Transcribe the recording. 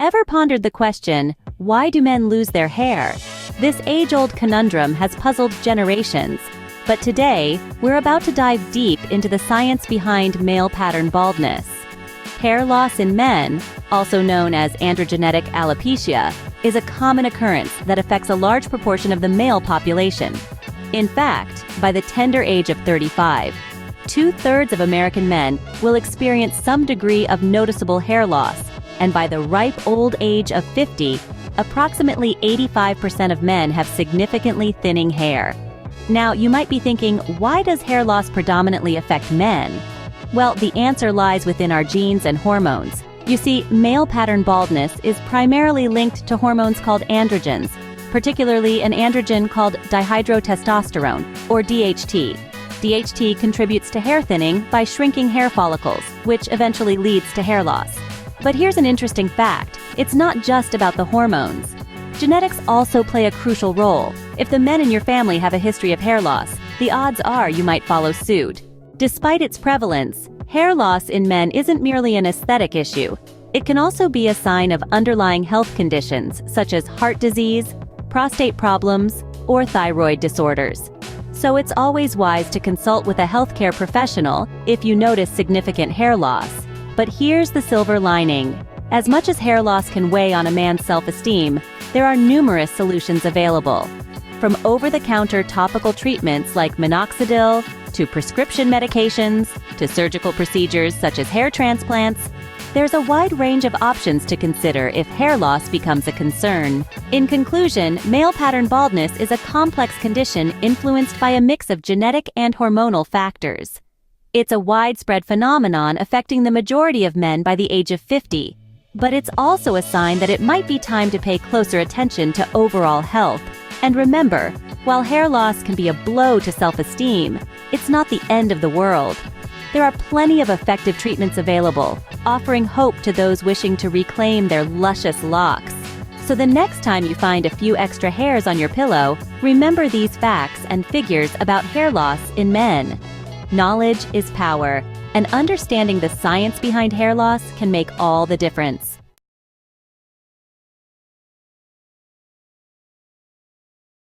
Ever pondered the question, why do men lose their hair? This age-old conundrum has puzzled generations, but today, we're about to dive deep into the science behind male pattern baldness. Hair loss in men, also known as androgenetic alopecia, is a common occurrence that affects a large proportion of the male population. In fact, by the tender age of 35, 2/3 of American men will experience some degree of noticeable hair loss, and by the ripe old age of 50, approximately 85% of men have significantly thinning hair. Now, you might be thinking, why does hair loss predominantly affect men? Well, the answer lies within our genes and hormones. You see, male pattern baldness is primarily linked to hormones called androgens, particularly an androgen called dihydrotestosterone, or DHT. DHT contributes to hair thinning by shrinking hair follicles, which eventually leads to hair loss. But here's an interesting fact. It's not just about the hormones. Genetics also play a crucial role. If the men in your family have a history of hair loss, the odds are you might follow suit. Despite its prevalence, hair loss in men isn't merely an aesthetic issue. It can also be a sign of underlying health conditions such as heart disease, prostate problems, or thyroid disorders. So it's always wise to consult with a healthcare professional if you notice significant hair loss. But here's the silver lining. As much as hair loss can weigh on a man's self-esteem, there are numerous solutions available. From over-the-counter topical treatments like minoxidil, to prescription medications, to surgical procedures such as hair transplants, there's a wide range of options to consider if hair loss becomes a concern. In conclusion, male pattern baldness is a complex condition influenced by a mix of genetic and hormonal factors. It's a widespread phenomenon affecting the majority of men by the age of 50, but it's also a sign that it might be time to pay closer attention to overall health. And remember, while hair loss can be a blow to self-esteem, it's not the end of the world. There are plenty of effective treatments available, offering hope to those wishing to reclaim their luscious locks. So the next time you find a few extra hairs on your pillow, remember these facts and figures about hair loss in men. Knowledge is power, and understanding the science behind hair loss can make all the difference.